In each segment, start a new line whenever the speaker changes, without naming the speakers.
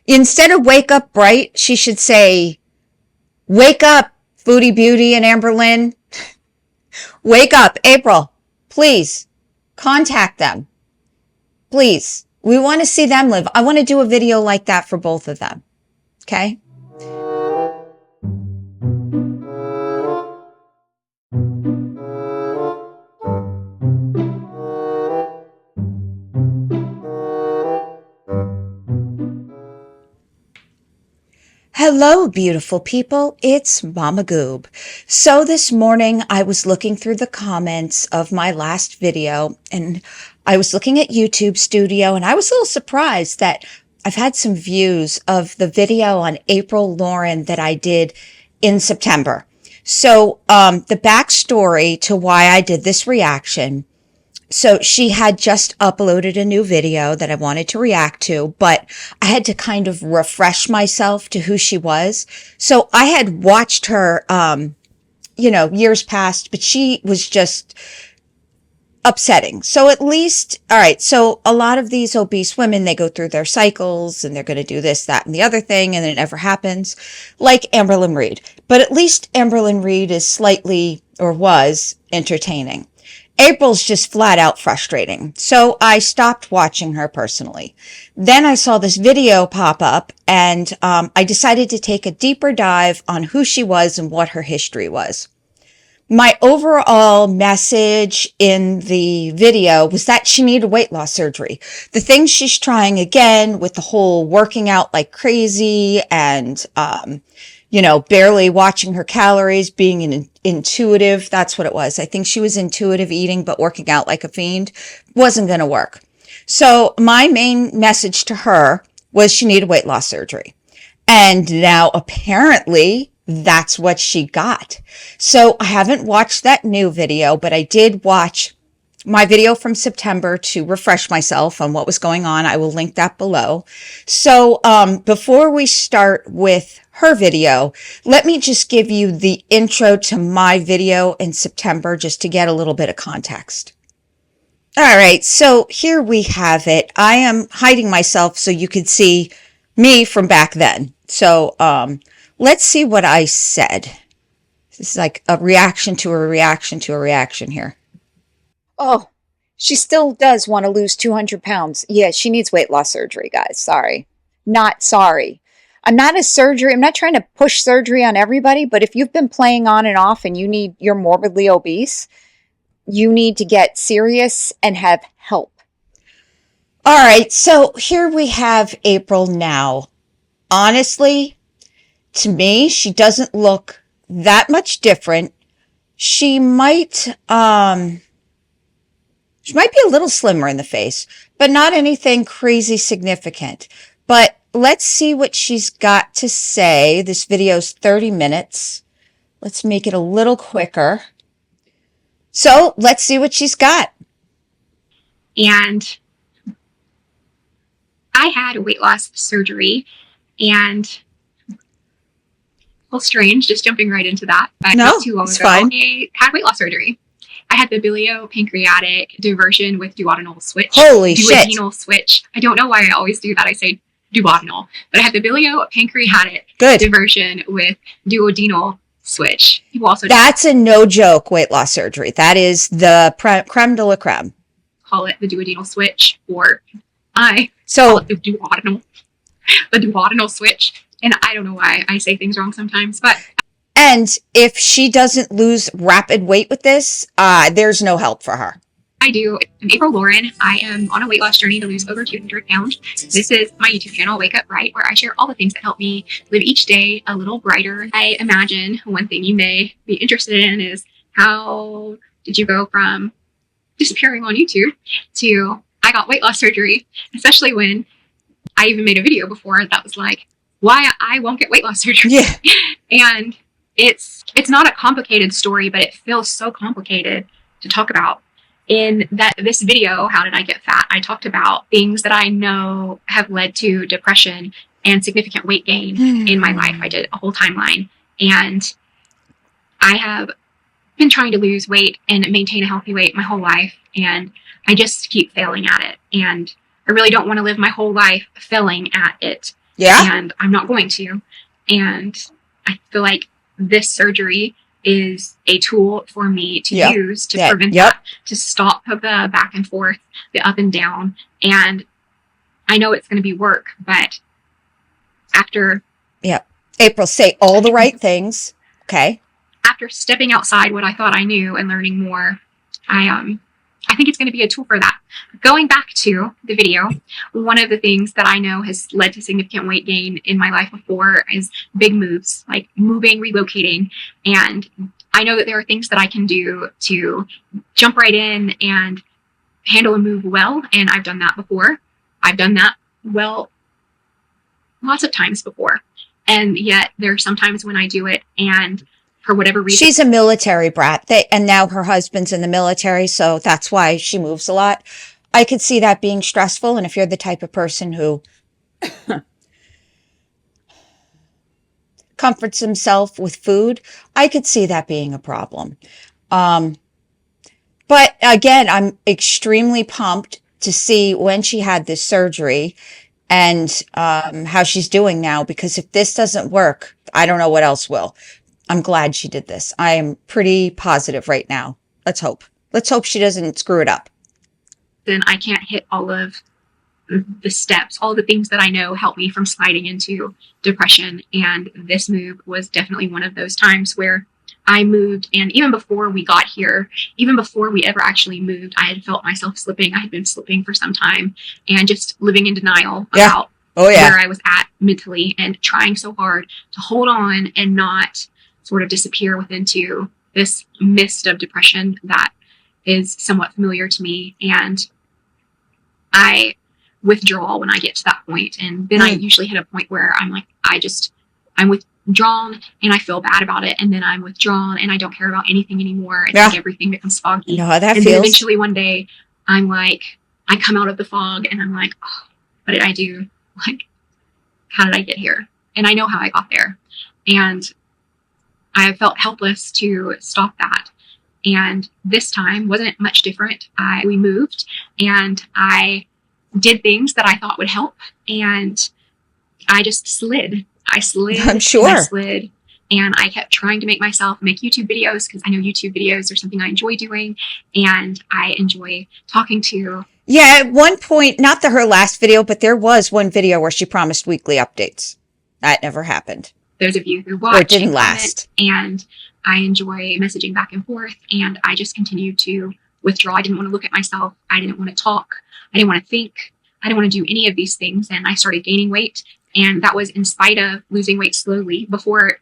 Instead of wake up bright, she should say, wake up, Foodie Beauty and Amberlynn. Wake up, April. Please contact them. Please. We want to see them live. I want to do a video like that for both of them. Okay? Hello, beautiful people. It's Mama Goob. So this morning I was looking through the comments of my last video, and I was looking at YouTube Studio, and I was a little surprised that I've had some views of the video on April Lauren that I did in September. So the backstory to why I did this reaction. So she had just uploaded a new video that I wanted to react to, but I had to kind of refresh myself to who she was. So I had watched her, years past, but she was just upsetting. So at least, all right. So a lot of these obese women, they go through their cycles and they're going to do this, that, and the other thing. And then it never happens, like Amberlynn Reid. But at least Amberlynn Reid is slightly, or was, entertaining. April's just flat out frustrating. So I stopped watching her personally. Then I saw this video pop up, and I decided to take a deeper dive on who she was and what her history was. My overall message in the video was that she needed weight loss surgery. The things she's trying again with the whole working out like crazy and, barely watching her calories, being intuitive. That's what it was. I think she was intuitive eating, but working out like a fiend wasn't going to work. So my main message to her was she needed weight loss surgery. And now apparently that's what she got. So I haven't watched that new video, but I did watch my video from September to refresh myself on what was going on. I will link that below. So before we start with her video, let me just give you the intro to my video in September just to get a little bit of context. All right, so here we have it. I am hiding myself so you could see me from back then. So let's see what I said. This is like a reaction to a reaction to a reaction here. Oh, she still does want to lose 200 pounds. Yeah, she needs weight loss surgery, guys. Sorry. Not sorry. I'm not trying to push surgery on everybody, but if you've been playing on and off and you're morbidly obese, you need to get serious and have help. All right, so here we have April now. Honestly, to me, she doesn't look that much different. She might be a little slimmer in the face, but not anything crazy significant. But let's see what she's got to say. This video's 30 minutes. Let's make it a little quicker. So let's see what she's got.
And I had weight loss surgery, and well, strange, just jumping right into that. But
no,
not too long
it's
ago,
fine.
I had weight loss surgery. I had the biliopancreatic diversion with duodenal switch.
Holy shit.
Duodenal switch. I don't know why I always do that. I say duodenal, but I had the biliopancreatic diversion with duodenal switch. People also
That's a no joke weight loss surgery. That is the creme de la creme.
Call it the duodenal switch, or I call it the duodenal switch. And I don't know why I say things wrong sometimes, but.
And if she doesn't lose rapid weight with this, there's no help for her.
I do. I'm April Lauren. I am on a weight loss journey to lose over 200 pounds. This is my YouTube channel, Wake Up Bright, where I share all the things that help me live each day a little brighter. I imagine one thing you may be interested in is how did you go from disappearing on YouTube to I got weight loss surgery, especially when I even made a video before that was like, why I won't get weight loss surgery.
Yeah.
And it's not a complicated story, but it feels so complicated to talk about. In this video, How Did I Get Fat? I talked about things that I know have led to depression and significant weight gain in my life. I did a whole timeline, and I have been trying to lose weight and maintain a healthy weight my whole life, and I just keep failing at it. And I really don't want to live my whole life failing at it.
Yeah.
and I'm not going to. And I feel like this surgery is a tool for me to use to prevent that, to stop the back and forth, the up and down. And I know it's going to be work, but after...
April, say all the right things. Okay.
After stepping outside what I thought I knew and learning more, I think it's going to be a tool for that. Going back to the video, one of the things that I know has led to significant weight gain in my life before is big moves, like moving, relocating. And I know that there are things that I can do to jump right in and handle a move well. And I've done that before. I've done that well lots of times before. And yet there are some times when I do it and for whatever reason.
She's a military brat. And now her husband's in the military, so that's why she moves a lot. I could see that being stressful. And if you're the type of person who comforts himself with food, I could see that being a problem. But again, I'm extremely pumped to see when she had this surgery and how she's doing now, because if this doesn't work, I don't know what else will. I'm glad she did this. I am pretty positive right now. Let's hope. Let's hope she doesn't screw it up.
Then I can't hit all of the steps, all the things that I know help me from sliding into depression. And this move was definitely one of those times where I moved. And even before we got here, even before we ever actually moved, I had felt myself slipping. I had been slipping for some time and just living in denial about where I was at mentally and trying so hard to hold on and not sort of disappear into this mist of depression that is somewhat familiar to me. And I withdraw when I get to that point. And then I usually hit a point where I'm like, I'm withdrawn and I feel bad about it. And then I'm withdrawn and I don't care about anything anymore. It's like everything becomes foggy.
You know how that
and
feels.
Then eventually one day I'm like, I come out of the fog and I'm like, oh, what did I do? Like, how did I get here? And I know how I got there. And I felt helpless to stop that. And this time wasn't much different. We moved and I did things that I thought would help. And I just slid. I slid.
I'm sure.
And I slid. And I kept trying to make myself make YouTube videos because I know YouTube videos are something I enjoy doing. And I enjoy talking to.
Yeah, at one point, not her last video, but there was one video where she promised weekly updates. That never happened.
Those of you who watch,
or it didn't last.
And I enjoy messaging back and forth. And I just continued to withdraw. I didn't want to look at myself. I didn't want to talk. I didn't want to think. I didn't want to do any of these things. And I started gaining weight. And that was in spite of losing weight slowly. Before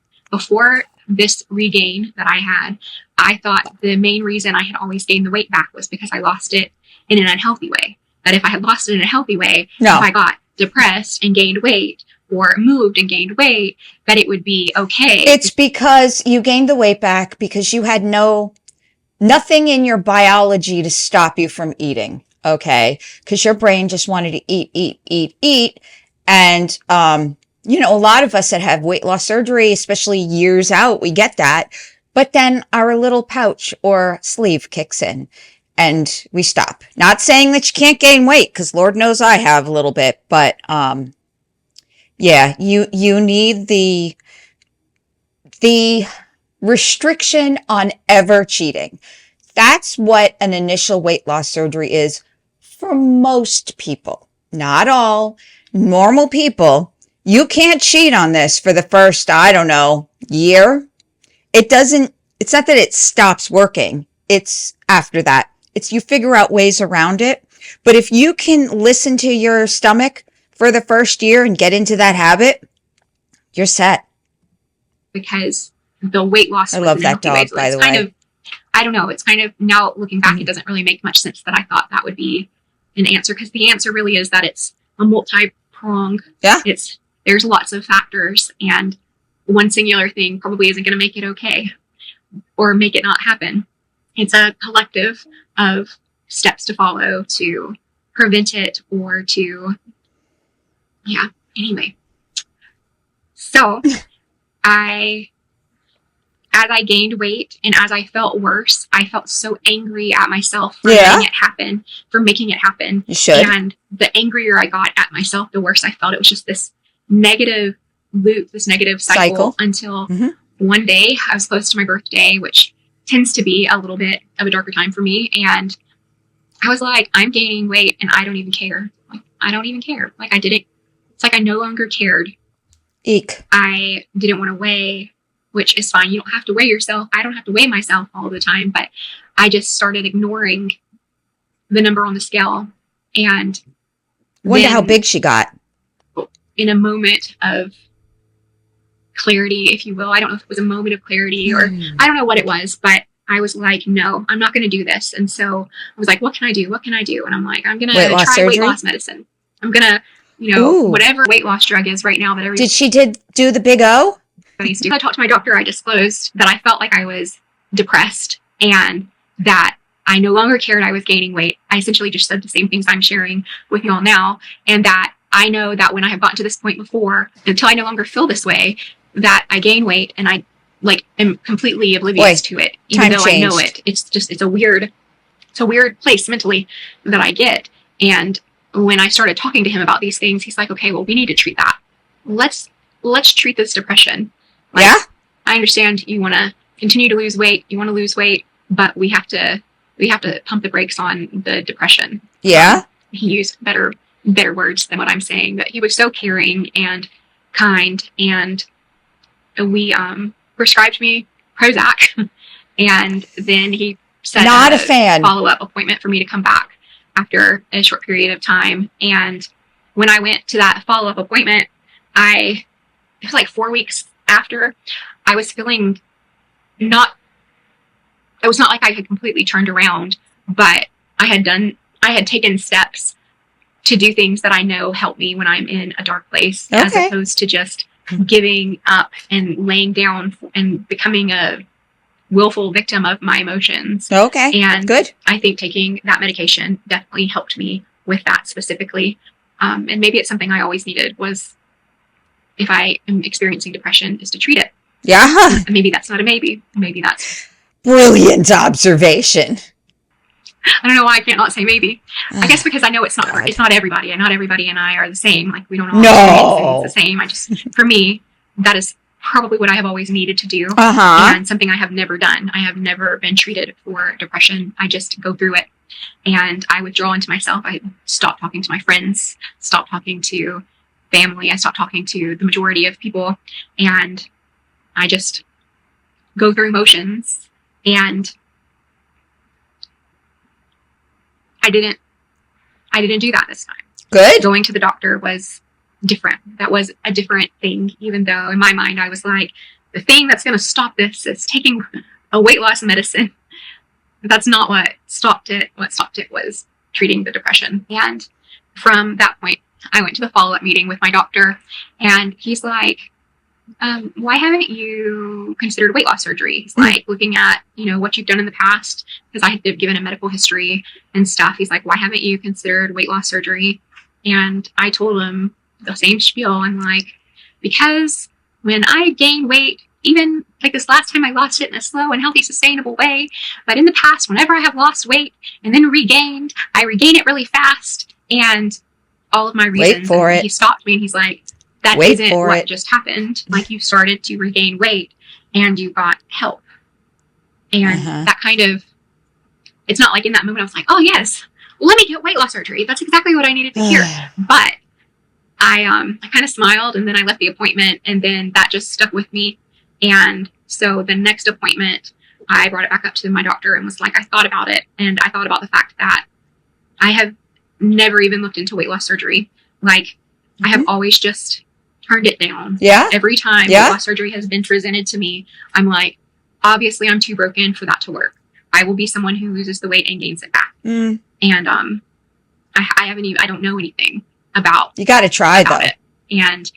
this regain that I had, I thought the main reason I had always gained the weight back was because I lost it in an unhealthy way. That if I had lost it in a healthy way, if I got depressed and gained weight, or moved and gained weight, that it would be okay.
It's because you gained the weight back because you had nothing in your biology to stop you from eating. Okay. Because your brain just wanted to eat. And, a lot of us that have weight loss surgery, especially years out, we get that. But then our little pouch or sleeve kicks in and we stop. Not saying that you can't gain weight, because Lord knows I have a little bit, but, yeah, you need the restriction on ever cheating. That's what an initial weight loss surgery is for most people. Not all. Normal people. You can't cheat on this for the first, year. It's not that it stops working. It's after that. It's you figure out ways around it. But if you can listen to your stomach for the first year and get into that habit, you're set.
Because the weight loss.
I love that dog, by the way.
I don't know. It's kind of, now looking back, it doesn't really make much sense that I thought that would be an answer, because the answer really is that it's a multi-pronged.
Yeah.
There's lots of factors, and one singular thing probably isn't going to make it okay or make it not happen. It's a collective of steps to follow to prevent it or to, anyway. So as I gained weight and as I felt worse, I felt so angry at myself for making it happen.
You should.
And the angrier I got at myself, the worse I felt. It was just this negative loop, this negative cycle. Until one day I was close to my birthday, which tends to be a little bit of a darker time for me. And I was like, I'm gaining weight and I don't even care. Like, I don't even care. Like, it's like I no longer cared.
Eek.
I didn't want to weigh, which is fine. You don't have to weigh yourself. I don't have to weigh myself all the time, but I just started ignoring the number on the scale. And
wonder how big she got.
In a moment of clarity, if you will, I don't know if it was a moment of clarity or I don't know what it was, but I was like, no, I'm not going to do this. And so I was like, what can I do? What can I do? And I'm like, I'm going to try weight loss medicine. I'm going to, whatever weight loss drug is right now that everybody.
Did she do the big O?
I talked to my doctor. I disclosed that I felt like I was depressed and that I no longer cared I was gaining weight. I essentially just said the same things I'm sharing with y'all now. And that I know that when I have gotten to this point before, until I no longer feel this way, that I gain weight and I am completely oblivious to it. Even though I know it. It's a weird place mentally that I get. And when I started talking to him about these things, he's like, okay, well, we need to treat that. Let's treat this depression. Like, yeah. I understand you want to continue to lose weight. You want to lose weight, but we have to pump the brakes on the depression.
Yeah.
He used better words than what I'm saying, but he was so caring and kind, and we prescribed me Prozac, and then he set a follow-up appointment for me to come back after a short period of time. And when I went to that follow-up appointment, it was like 4 weeks after, I was feeling it was not like I had completely turned around, but I had taken steps to do things that I know help me when I'm in a dark place, as opposed to just giving up and laying down and becoming a willful victim of my emotions.
Okay.
And
good.
I think taking that medication definitely helped me with that specifically. And maybe it's something I always needed, was if I am experiencing depression, is to treat it.
Yeah.
Maybe that's not a maybe. Maybe that's
brilliant observation.
I don't know why I can't not say maybe. I guess because I know it's not everybody, and not everybody and I are the same. Like, we don't all experience the same. For me, that is probably what I have always needed to do, and something I have never done. I have never been treated for depression. I just go through it, and I withdraw into myself. I stop talking to my friends, stop talking to family. I stop talking to the majority of people, and I just go through emotions. And I didn't do that this time.
Good.
Going to the doctor was different. That was a different thing, even though in my mind I was like, the thing that's going to stop this is taking a weight loss medicine. That's not what stopped it. What stopped it was treating the depression. And from that point, I went to the follow-up meeting with my doctor, and he's like, why haven't you considered weight loss surgery? He's like, looking at, what you've done in the past, because I had given a medical history and stuff. He's like, why haven't you considered weight loss surgery? And I told him the same spiel. I'm like, because when I gain weight, even like this last time I lost it in a slow and healthy, sustainable way, but in the past, whenever I have lost weight and then regained, I regain it really fast. And all of my reasons.
Wait for it.
He stopped me and he's like, that isn't what just happened. Like, you started to regain weight and you got help. And that kind of, it's not like in that moment I was like, oh yes, let me get weight loss surgery. That's exactly what I needed to hear. But I kind of smiled, and then I left the appointment, and then that just stuck with me. And so the next appointment, I brought it back up to my doctor and was like, I thought about it. And I thought about the fact that I have never even looked into weight loss surgery. Like, I have always just turned it down.
Yeah.
Every time weight loss surgery has been presented to me, I'm like, obviously I'm too broken for that to work. I will be someone who loses the weight and gains it back. And I don't know anything about.
You got to try though.
It. And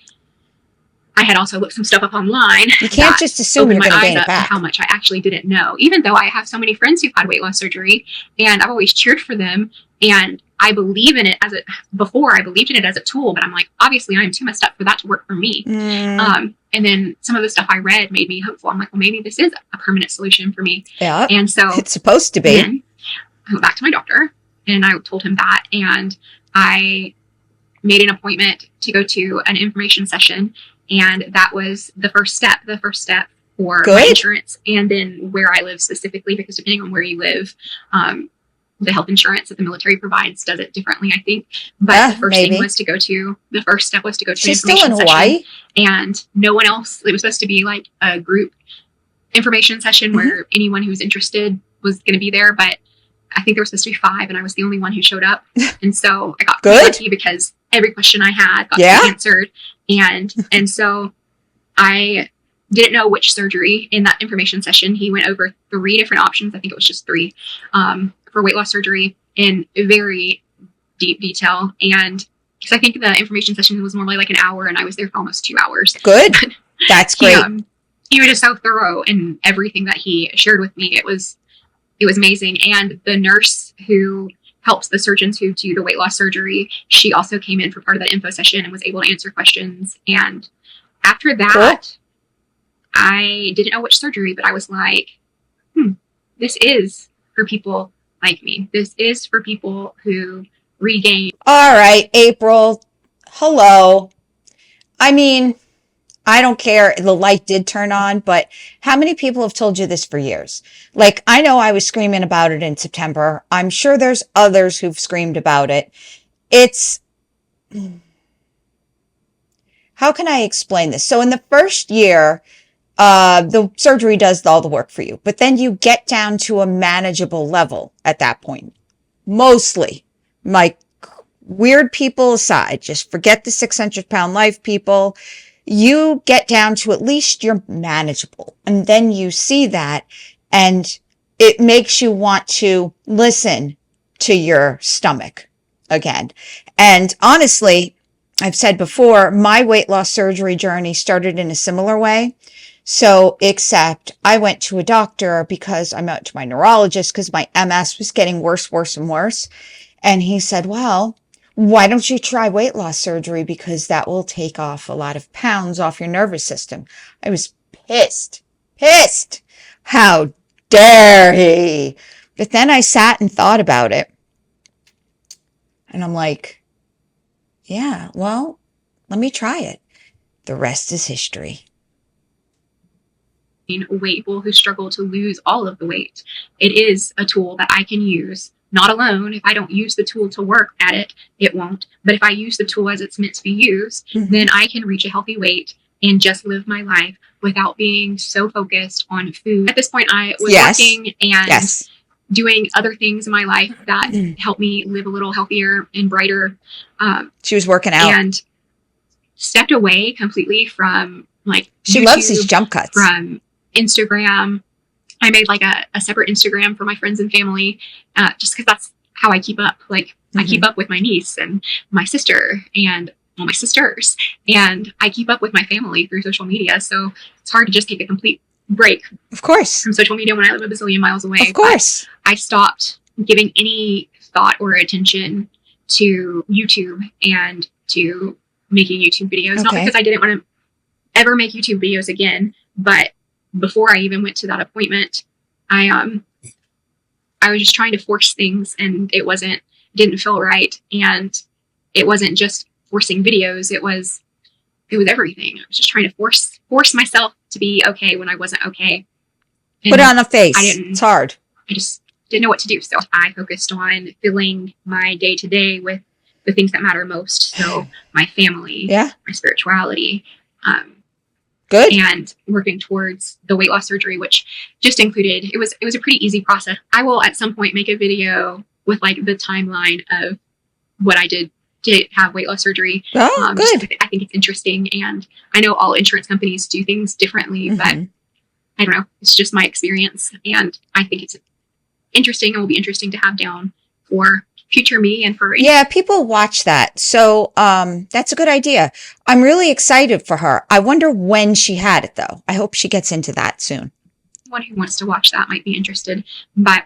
I had also looked some stuff up online.
You can't just assume you're going to gain it back.
How much I actually didn't know, even though I have so many friends who've had weight loss surgery, and I've always cheered for them. And I believe in it before I believed in it as a tool, but I'm like, obviously I'm too messed up for that to work for me. And then some of the stuff I read made me hopeful. I'm like, well, maybe this is a permanent solution for me.
Yeah.
And so
it's supposed to be.
Then I went back to my doctor and I told him that. And I made an appointment to go to an information session, and that was the first step for my insurance, and then where I live specifically, because depending on where you live, the health insurance that the military provides does it differently, I think. But the first step was to go to
She's still in Hawaii,
and no one else. It was supposed to be like a group information session where anyone who was interested was going to be there, but I think there was supposed to be 5, and I was the only one who showed up. And so I got lucky because every question I had got answered. And so I didn't know which surgery in that information session. He went over 3 different options. I think it was just 3 for weight loss surgery in very deep detail. And because I think the information session was normally like an hour, and I was there for almost 2 hours.
Good. That's great.
He was just so thorough in everything that he shared with me. It was amazing. And the nurse who helps the surgeons who do the weight loss surgery, she also came in for part of that info session and was able to answer questions. And after that, I didn't know which surgery, but I was like, this is for people like me. This is for people who regain.
All right, April. Hello. I mean, I don't care. The light did turn on, but how many people have told you this for years? Like, I know I was screaming about it in September. I'm sure there's others who've screamed about it. How can I explain this? So in the first year, the surgery does all the work for you, but then you get down to a manageable level at that point. Mostly, like, weird people aside, just forget the 600-pound life people. You get down to at least you're manageable. And then you see that, and it makes you want to listen to your stomach again. And honestly, I've said before, my weight loss surgery journey started in a similar way. So, except I went to a doctor because I went to my neurologist because my MS was getting worse, and worse. And he said, well, why don't you try weight loss surgery? Because that will take off a lot of pounds off your nervous system. I was pissed. How dare he? But then I sat and thought about it. And I'm like, yeah, well, let me try it. The rest is history.
Weight people who struggle to lose all of the weight. It is a tool that I can use. Not alone. If I don't use the tool to work at it, it won't. But if I use the tool as it's meant to be used, then I can reach a healthy weight and just live my life without being so focused on food. At this point, I was working and doing other things in my life that helped me live a little healthier and brighter.
She was working out.
And stepped away completely from
she
YouTube,
loves these jump cuts.
From Instagram. I made a separate Instagram for my friends and family, just because that's how I keep up. I keep up with my niece and my sister and my sisters, and I keep up with my family through social media. So it's hard to just take a complete break,
of course,
from social media when I live a bazillion miles away.
Of course,
but I stopped giving any thought or attention to YouTube and to making YouTube videos. Not because I didn't want to ever make YouTube videos again, but before I even went to that appointment, I was just trying to force things, and it didn't feel right. And it wasn't just forcing videos. It was everything. I was just trying to force myself to be okay when I wasn't okay. And
put it on a face. It's hard.
I just didn't know what to do. So I focused on filling my day to day with the things that matter most. So my family, my spirituality,
good.
And working towards the weight loss surgery, which just included, it was a pretty easy process. I will at some point make a video with the timeline of what I did to have weight loss surgery.
Oh, good.
I think it's interesting. And I know all insurance companies do things differently, but I don't know. It's just my experience. And I think it's interesting and will be interesting to have down for future me and for
people watch that, so that's a good idea. I'm really excited for her. I wonder when she had it, though. I hope she gets into that soon.
Anyone who wants to watch that might be interested. But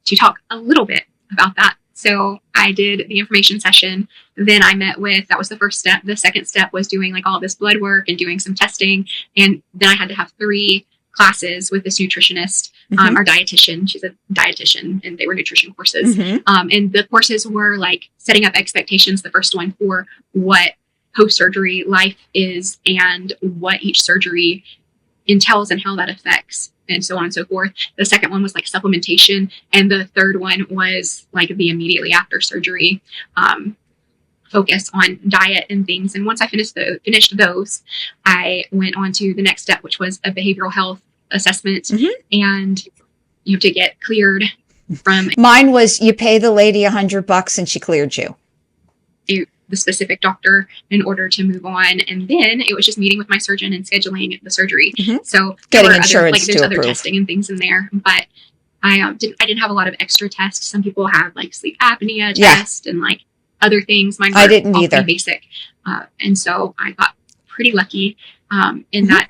to talk a little bit about that, so I did the information session. Then I met with, that was the first step. The second step was doing all this blood work and doing some testing, and then I had to have 3 classes with this nutritionist, our dietitian. She's a dietitian, and they were nutrition courses. And the courses were like setting up expectations. The first one for what post-surgery life is and what each surgery entails and how that affects, and so on and so forth. The second one was like supplementation, and the third one was like the immediately after surgery focus on diet and things. And once I finished those, I went on to the next step, which was a behavioral health assessment, and you have to get cleared from.
Mine was you pay the lady $100 and she cleared you.
The specific doctor in order to move on, and then it was just meeting with my surgeon and scheduling the surgery. So
getting insurance
there's
to
other
approve.
testing and things in there, but I didn't have a lot of extra tests. Some people have like sleep apnea test and like other things. Mine were
I didn't
all
either.
pretty basic, and so I got pretty lucky in that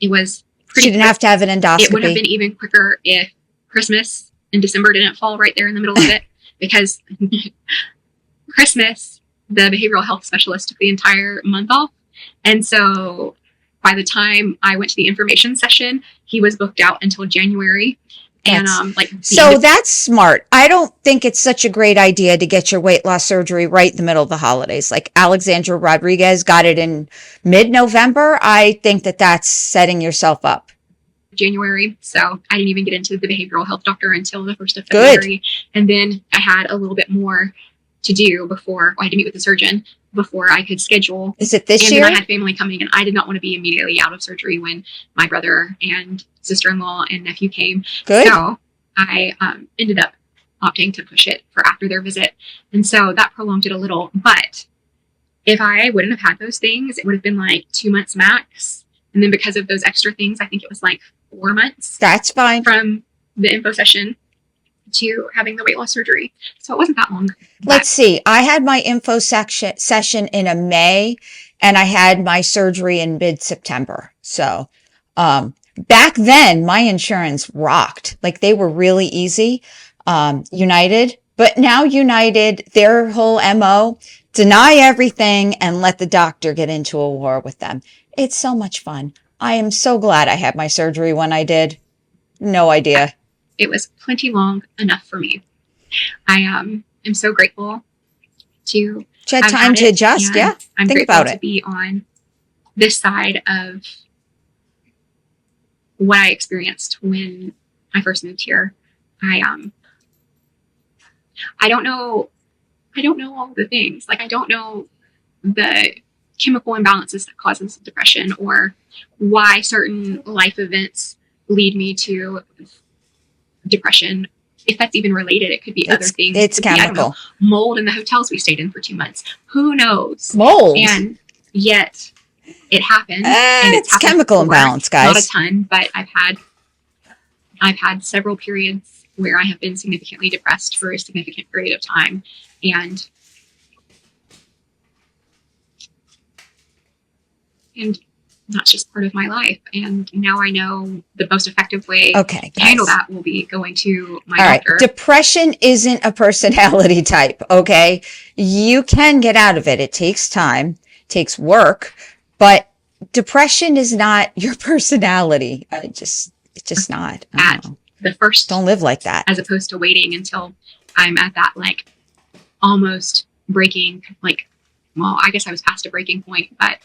it was pretty.
She didn't have to have an endoscopy.
It would have been even quicker if Christmas and December didn't fall right there in the middle of it, because Christmas, the behavioral health specialist took the entire month off. And so by the time I went to the information session, he was booked out until January. And
so that's smart. I don't think it's such a great idea to get your weight loss surgery right in the middle of the holidays. Like Alexandra Rodriguez got it in mid-November. I think that that's setting yourself up.
January. So I didn't even get into the behavioral health doctor until the 1st of February. And then I had a little bit more to do before I had to meet with the surgeon before I could schedule.
Is it this
and
year?
Then I had family coming, and I did not want to be immediately out of surgery when my brother and sister-in-law and nephew came.
Good.
So I ended up opting to push it for after their visit. And so that prolonged it a little. But if I wouldn't have had those things, it would have been like 2 months max. And then because of those extra things, I think it was like 4 months.
That's fine.
From the info session to having the weight loss surgery. So it wasn't that long.
Let's see. I had my info session in a May, and I had my surgery in mid-September. So back then, my insurance rocked. Like, they were really easy. United. But now United, their whole MO, deny everything and let the doctor get into a war with them. It's so much fun. I am so glad I had my surgery when I did. No idea.
It was plenty long enough for me. I am so grateful to
had time to adjust. Yeah,
I'm
think
grateful
about
to
it.
be on this side of what I experienced when I first moved here. I don't know all the things. Like, I don't know the chemical imbalances that causes depression, or why certain life events lead me to depression. If that's even related, it could be other things.
It's chemical.
Mold in the hotels we stayed in for 2 months. Who knows?
Mold.
And yet it happened.
And it's chemical imbalance, guys.
Not a ton, but I've had several periods where I have been significantly depressed for a significant period of time. And that's just part of my life. And now I know the most effective way to handle that will be going to my doctor.
Depression isn't a personality type, okay? You can get out of it. It takes time, takes work, but depression is not your personality. It's just not.
At the first,
don't live like that.
As opposed to waiting until I'm at that like almost breaking, like, well, I guess I was past a breaking point, but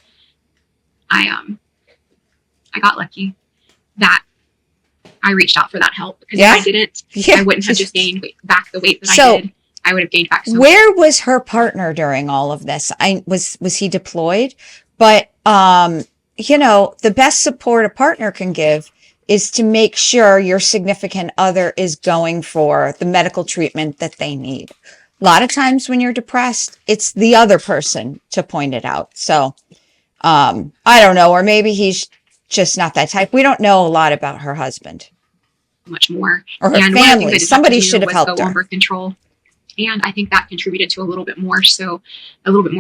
I got lucky that I reached out for that help, because if I didn't, I wouldn't have just gained back the weight that I did. I would have gained back.
Where was her partner during all of this? Was he deployed? But, the best support a partner can give is to make sure your significant other is going for the medical treatment that they need. A lot of times when you're depressed, it's the other person to point it out. So, I don't know, or maybe he's just not that type. We don't know a lot about her husband.
Much more.
Or her family. Somebody should have helped her.
Birth control. And I think that contributed to a little bit more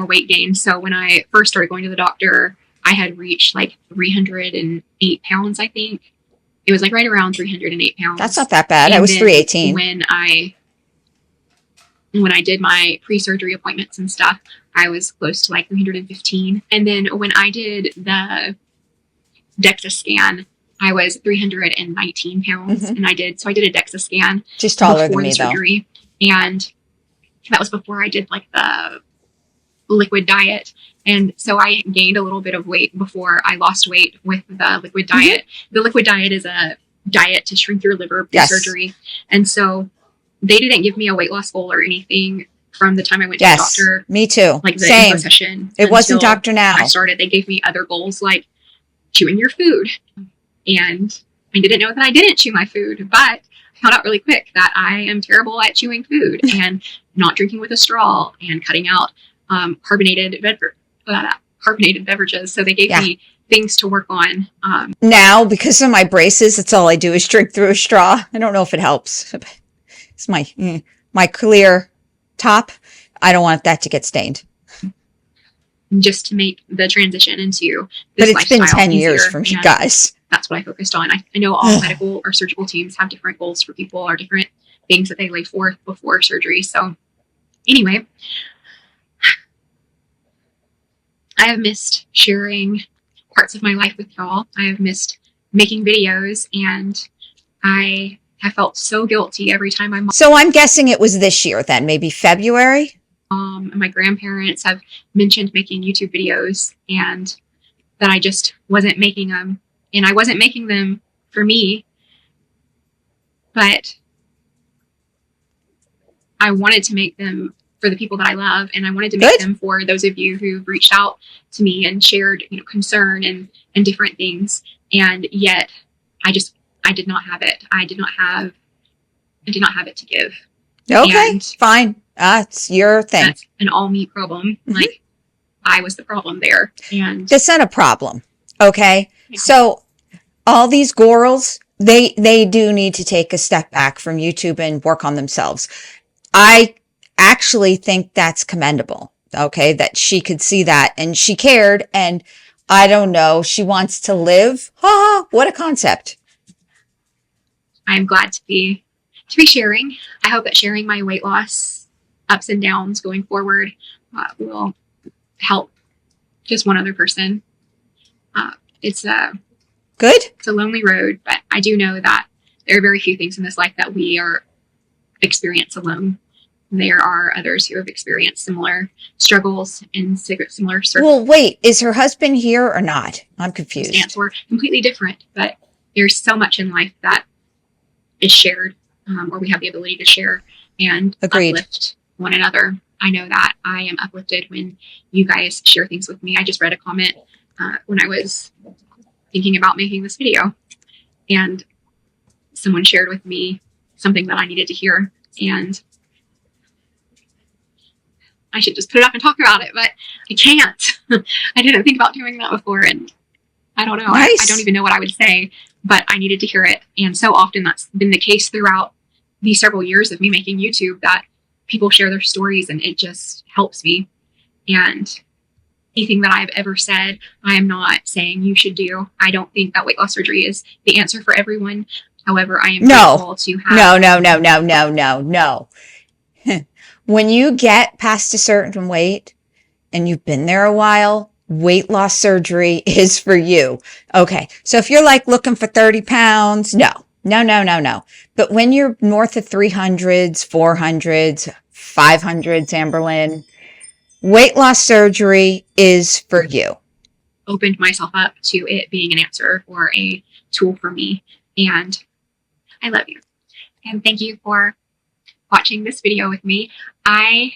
weight gain. So when I first started going to the doctor, I had reached like 308 pounds, I think. It was like right around 308 pounds.
That's not that bad. I was 318.
When I did my pre-surgery appointments and stuff, I was close to like 315. And then when I did the DEXA scan I was 319 pounds, and I did a DEXA scan.
She's taller than
before
me,
the surgery, and that was before I did like the liquid diet. And so I gained a little bit of weight before I lost weight with the liquid diet. The liquid diet is a diet to shrink your liver pre-surgery. And so they didn't give me a weight loss goal or anything from the time I went to the doctor.
Me too.
Like the
Same.
info session.
It wasn't Dr. Now.
I started, they gave me other goals like chewing your food. And I didn't know that I didn't chew my food, but I found out really quick that I am terrible at chewing food and not drinking with a straw and cutting out carbonated beverages. So they gave me things to work on.
Now, because of my braces, that's all I do is drink through a straw. I don't know if it helps. It's my clear top. I don't want that to get stained.
Just to make the transition into
this. But it's been 10 years for me, guys.
That's what I focused on. I know all medical or surgical teams have different goals for people or different things that they lay forth before surgery. So anyway, I have missed sharing parts of my life with y'all. I have missed making videos, and I have felt so guilty every time I'm.
So I'm guessing it was this year then, maybe February?
My grandparents have mentioned making YouTube videos, and that I just wasn't making them. And I wasn't making them for me, but I wanted to make them for the people that I love, and I wanted to make them for those of you who've reached out to me and shared, concern and different things. And yet I did not have it. I did not have it to give.
Okay, and fine. It's your thing.
That's an all me problem. Like I was the problem there. And
that's not a problem. Okay. Yeah. So all these Gorls, they do need to take a step back from YouTube and work on themselves. I actually think that's commendable. Okay. That she could see that and she cared, and I don't know, she wants to live. What a concept.
I'm glad to be sharing. I hope that sharing my weight loss ups and downs going forward will help just one other person. It's a lonely road, but I do know that there are very few things in this life that we experience alone. There are others who have experienced similar struggles in similar circles.
Well, wait, is her husband here or not? I'm confused.
Stance were completely different, but there's so much in life that is shared, or we have the ability to share and uplift one another. I know that I am uplifted when you guys share things with me. I just read a comment when I was thinking about making this video, and someone shared with me something that I needed to hear, and I should just put it up and talk about it, but I can't. I didn't think about doing that before, and I don't know.
Nice.
I don't even know what I would say, but I needed to hear it. And so often that's been the case throughout these several years of me making YouTube, that people share their stories and it just helps me. And anything that I've ever said, I am not saying you should do. I don't think that weight loss surgery is the answer for everyone. However, I am grateful to have.
No. When you get past a certain weight and you've been there a while, weight loss surgery is for you. Okay. So if you're like looking for 30 pounds, no. But when you're north of 300s, 400s, 500s, Amberlynn, weight loss surgery is for you.
Opened myself up to it being an answer or a tool for me. And I love you. And thank you for watching this video with me. I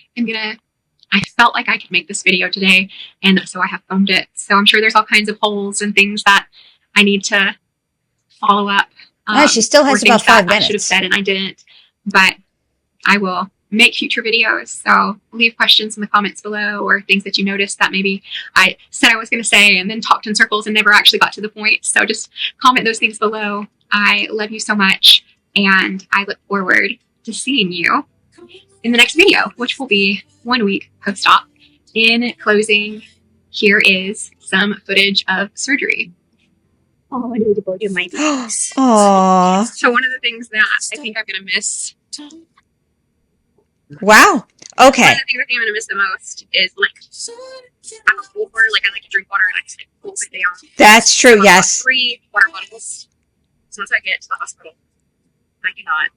felt like I could make this video today, and so I have filmed it. So I'm sure there's all kinds of holes and things that I need to follow up.
She still has about 5 minutes.
I should have said and I didn't, but I will make future videos. So leave questions in the comments below, or things that you noticed that maybe I said I was going to say and then talked in circles and never actually got to the point. So just comment those things below. I love you so much, and I look forward to seeing you in the next video, which will be 1 week post-op. In closing, here is some footage of surgery.
Oh, I need to go do my face.
Aww.
So one of the things that I think I'm going to miss.
Wow. Okay.
One of the things I think I'm going to miss the most is like, I'm a holder, like I like to drink water and I just like pull it down.
That's true, yes.
3 water bottles So once I get to the hospital, I cannot.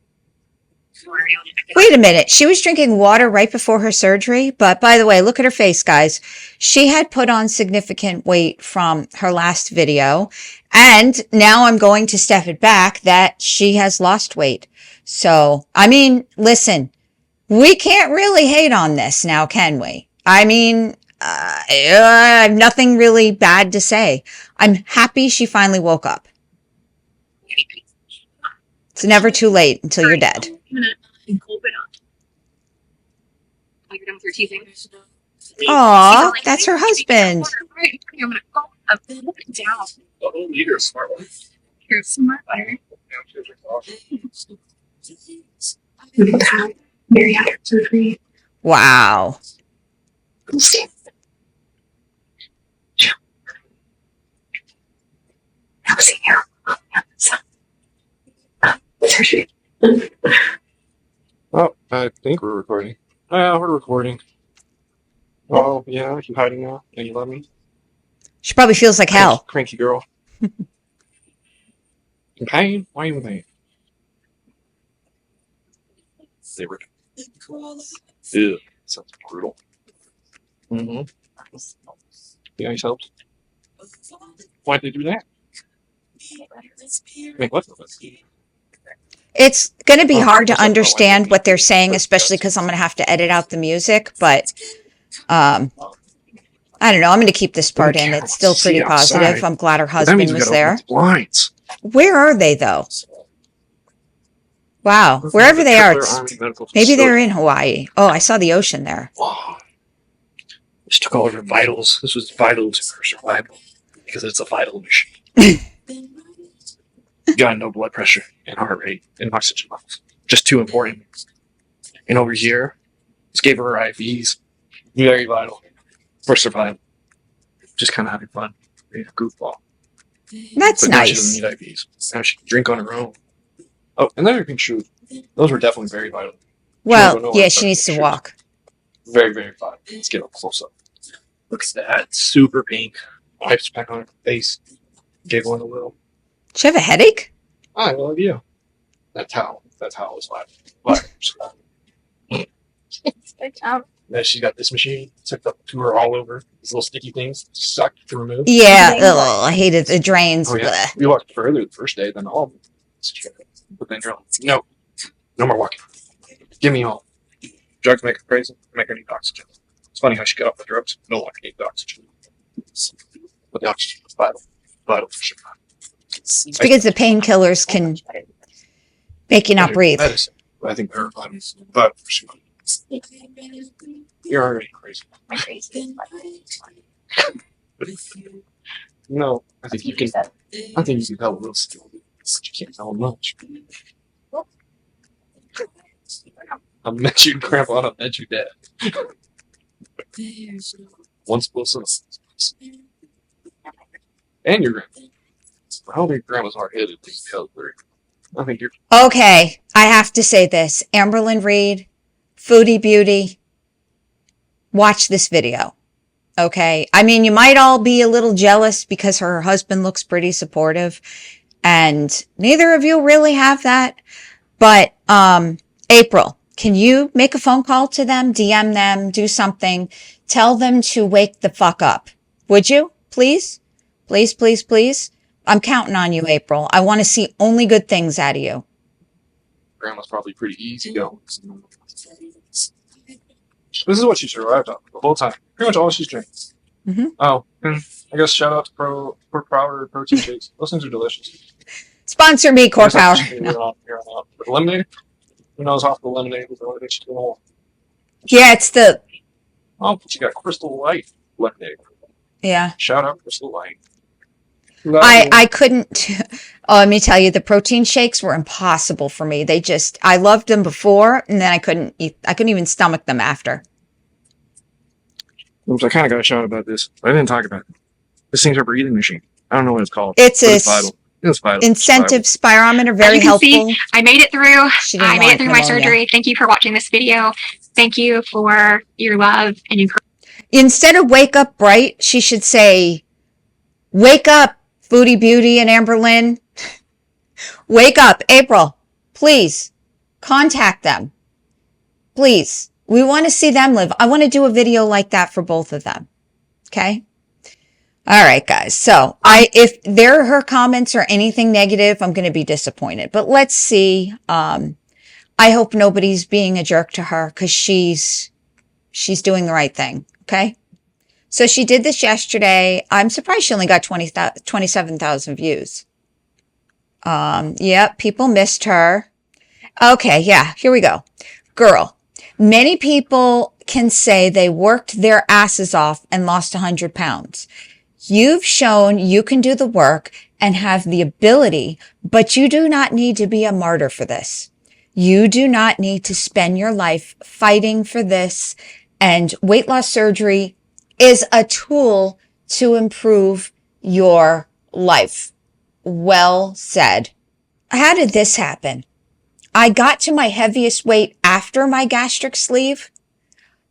Wait a minute. She was drinking water right before her surgery. But by the way, look at her face, guys. She had put on significant weight from her last video. And now I'm going to step it back that she has lost weight. So, I mean, listen, we can't really hate on this now, can we? I mean, I have nothing really bad to say. I'm happy she finally woke up. It's never too late until you're dead.
And gulp it up. Oh, you're done with your teething.
Aw, that's her husband.
Right, I'm gonna gulp it down.
Oh, you're a smart one.
You're a smart butter. Bariatric surgery.
Wow.
Now see here. Surgery.
Oh, I think we're recording. Yeah, we're recording. Oh, yeah, you hiding now? Yeah, you love me?
She probably feels like hell.
Cranky girl. In pain? Why are you in pain? They were. Ew, sounds brutal. Mm-hmm. You guys helped? Why'd they do that? Make what of us?
It's going to be hard to understand what they're saying, especially because I'm going to have to edit out the music. But I don't know. I'm going to keep this part in. It's still pretty positive. I'm glad her husband was there.
Blinds.
Where are they, though? Wow. Wherever they are, maybe they're in Hawaii. Oh, I saw the ocean there.
Wow. This took all of her vitals. This was vital to her survival because it's a vital machine. Got no blood pressure and heart rate and oxygen levels. Just too important. And over here, just gave her IVs. Very vital for survival. Just kind of having fun. Being a goofball.
That's
but
nice.
Now she doesn't need IVs. Now she can drink on her own. Oh, and then her pink shoes. Those were definitely very vital.
Well, yeah, she needs to walk.
Very, very vital. Let's get up close up. Look at that. Super pink. Wipes back on her face. Giggling a little.
Does she have a headache?
I have no idea. That towel is live. Then she's got this machine hooked up to her all over. These little sticky things sucked to remove.
Yeah, I hated the drains.
Oh, yeah. We walked further the first day than all of them. But then you're like, no more walking. Give me all. Drugs make her crazy, make her need oxygen. It's funny how she got off the drugs, no longer needs oxygen. But the oxygen is vital. Vital for sure.
It's because the painkillers can make you not breathe.
Medicine. I think they're vital for sure. You're already crazy.
My crazy.
No, I think you can tell a little still, but you can't tell much. I met you, Grandpa, and I met you, Dad. Once Wilson. And your grandpa. I don't think Grandma's hard-headed. I think you're...
Okay, I have to say this. Amberlynn Reed, Foodie Beauty, watch this video. Okay? I mean, you might all be a little jealous because her husband looks pretty supportive, and neither of you really have that. But, April, can you make a phone call to them, DM them, do something, tell them to wake the fuck up? Would you? Please? Please, please, please? I'm counting on you, April. I want to see only good things out of you.
Grandma's probably pretty easy going. This is what she survived on the whole time. Pretty much all she's drinking.
Mm-hmm.
Oh, and I guess shout out to Core Power protein shakes. Those things are delicious.
Sponsor me, Core Power.
No. But lemonade? Who knows half the lemonade with the lemonade she's doing all.
Yeah, it's the...
Oh, she got Crystal Light lemonade.
Yeah.
Shout out Crystal Light.
I couldn't, let me tell you, the protein shakes were impossible for me. I loved them before, and then I couldn't even stomach them after.
Oops, I kind of got a shout about this. I didn't talk about it. This thing's her breathing machine. I don't know what it's called.
It's
vital. It's vital.
Incentive spirometer, very helpful.
See, I made it through. I made it through my
pneumonia.
surgery. Thank you for watching this video. Thank you for your love and encouragement.
Instead of wake up bright, she should say, wake up, Foodie Beauty and Amberlynn. Wake up, April. Please contact them. Please. We want to see them live. I want to do a video like that for both of them. Okay? All right, guys. So if her comments are anything negative, I'm going to be disappointed. But let's see. I hope nobody's being a jerk to her because she's doing the right thing. Okay? So she did this yesterday. I'm surprised she only got 27,000 views. Yep, people missed her. Okay, yeah, here we go. Girl, many people can say they worked their asses off and lost 100 pounds. You've shown you can do the work and have the ability, but you do not need to be a martyr for this. You do not need to spend your life fighting for this. And weight loss surgery is a tool to improve your life. Well said. How did this happen? I got to my heaviest weight after my gastric sleeve.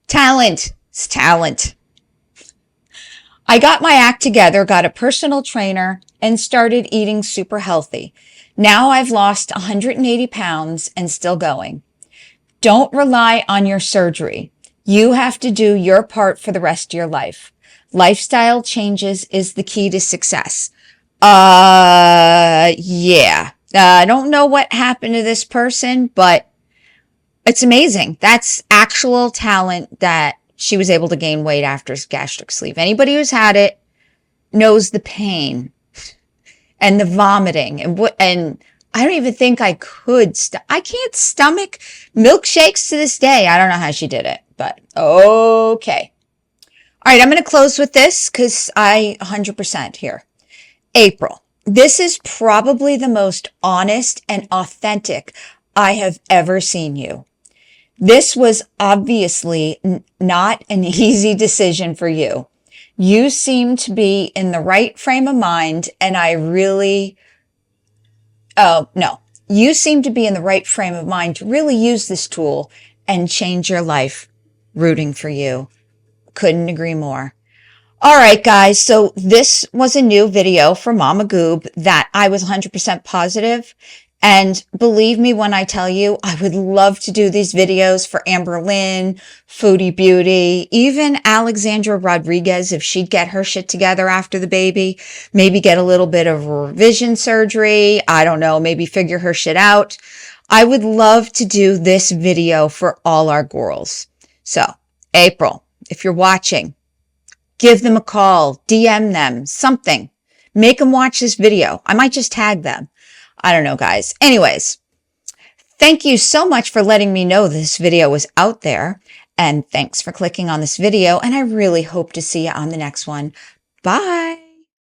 Talent. It's talent. I got my act together, got a personal trainer, and started eating super healthy. Now I've lost 180 pounds and still going. Don't rely on your surgery. You have to do your part for the rest of your life. Lifestyle changes is the key to success. Yeah. I don't know what happened to this person, but it's amazing. That's actual talent that she was able to gain weight after gastric sleeve. Anybody who's had it knows the pain and the vomiting and I don't even think I could. I can't stomach milkshakes to this day. I don't know how she did it, but okay. All right, I'm going to close with this because I 100% here. April, this is probably the most honest and authentic I have ever seen you. This was obviously not an easy decision for you. You seem to be in the right frame of mind, and you seem to be in the right frame of mind to really use this tool and change your life. Rooting for you. Couldn't agree more. All right, guys. So this was a new video for Mama Goob that I was 100% positive. And believe me when I tell you, I would love to do these videos for Amber Lynn, Foodie Beauty, even Alexandra Rodriguez, if she'd get her shit together after the baby, maybe get a little bit of revision surgery. I don't know, maybe figure her shit out. I would love to do this video for all our girls. So, April, if you're watching, give them a call, DM them, something. Make them watch this video. I might just tag them. I don't know, guys. Anyways, thank you so much for letting me know this video was out there. And thanks for clicking on this video. And I really hope to see you on the next one. Bye.